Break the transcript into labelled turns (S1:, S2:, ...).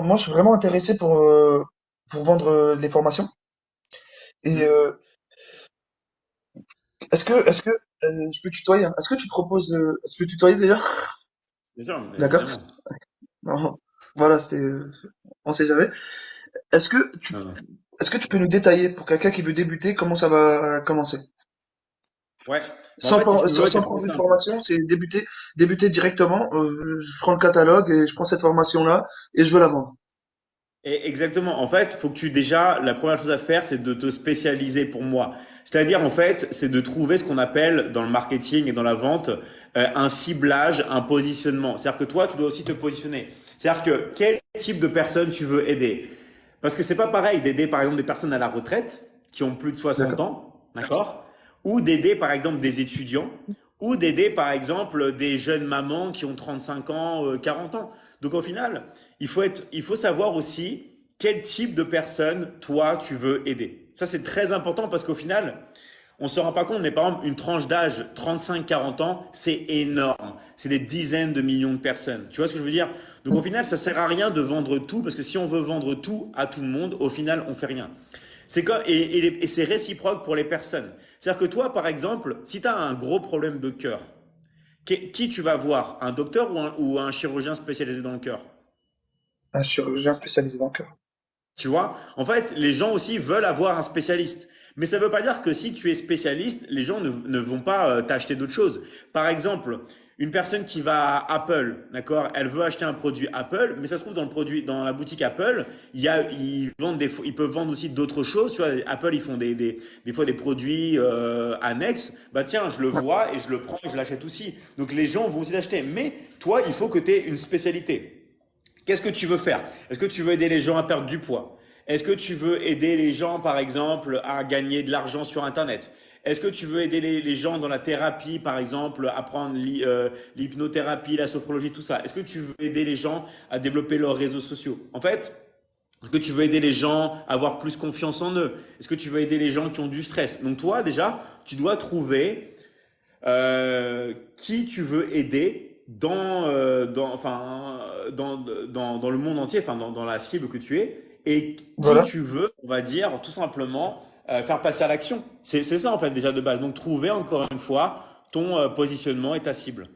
S1: moi, je suis vraiment intéressé pour vendre des formations. Et
S2: Hmm.
S1: je peux tutoyer, hein. Est-ce que tu proposes, est-ce que tutoyer d'ailleurs?
S2: Bien sûr,
S1: D'accord?
S2: évidemment.
S1: Non. Voilà, on sait jamais. Est-ce que tu,
S2: Non, non.
S1: est-ce que tu peux nous détailler pour quelqu'un qui veut débuter comment ça va commencer?
S2: Ouais. Bon, en fait, si tu veux,
S1: Sans
S2: c'est très
S1: prendre une
S2: simple.
S1: formation, c'est débuter directement. Je prends le catalogue et je prends cette formation-là et je veux la vendre.
S2: Et exactement. En fait, faut que tu déjà, la première chose à faire, c'est de te spécialiser pour moi. C'est-à-dire, en fait, c'est de trouver ce qu'on appelle dans le marketing et dans la vente un ciblage, un positionnement. C'est-à-dire que toi, tu dois aussi te positionner. C'est-à-dire que quel type de personne tu veux aider? Parce que c'est pas pareil d'aider, par exemple, des personnes à la retraite qui ont plus de 60
S1: D'accord?
S2: ans, d'accord? Ou d'aider, par exemple, des étudiants, ou d'aider, par exemple, des jeunes mamans qui ont 35 ans, 40 ans. Donc, au final, il faut savoir aussi quel type de personne, toi, tu veux aider. Ça, c'est très important parce qu'au final, on ne se rend pas compte, mais par exemple, une tranche d'âge 35-40 ans, c'est énorme. C'est des dizaines de millions de personnes. Tu vois ce que je veux dire? Donc au final, ça sert à rien de vendre tout parce que si on veut vendre tout à tout le monde, au final, on fait rien. Et c'est réciproque pour les personnes. C'est-à-dire que toi, par exemple, si tu as un gros problème de cœur, qui tu vas voir? Un docteur ou un chirurgien spécialisé dans le cœur?
S1: Un chirurgien spécialisé dans le cœur.
S2: Tu vois? En fait, les gens aussi veulent avoir un spécialiste. Mais ça ne veut pas dire que si tu es spécialiste, les gens ne vont pas t'acheter d'autres choses. Par exemple, une personne qui va à Apple, d'accord? Elle veut acheter un produit Apple, mais ça se trouve dans la boutique Apple, ils peuvent vendre aussi d'autres choses. Tu vois, Apple, ils font des fois des produits annexes. Bah tiens, je le
S1: Ouais.
S2: vois et je le prends et je l'achète aussi. Donc les gens vont aussi l'acheter. Mais toi, il faut que tu aies une spécialité. Qu'est-ce que tu veux faire? Est-ce que tu veux aider les gens à perdre du poids? Est-ce que tu veux aider les gens, par exemple, à gagner de l'argent sur Internet? Est-ce que tu veux aider les gens dans la thérapie, par exemple, à prendre l'hypnothérapie, la sophrologie, tout ça? Est-ce que tu veux aider les gens à développer leurs réseaux sociaux? En fait, est-ce que tu veux aider les gens à avoir plus confiance en eux? Est-ce que tu veux aider les gens qui ont du stress? Donc toi, déjà, tu dois trouver qui tu veux aider dans le monde entier, enfin dans la cible que tu es, et qui
S1: Voilà.
S2: tu veux, on va dire, tout simplement faire passer à l'action. C'est ça en fait déjà de base. Donc trouver encore une fois ton positionnement et ta cible.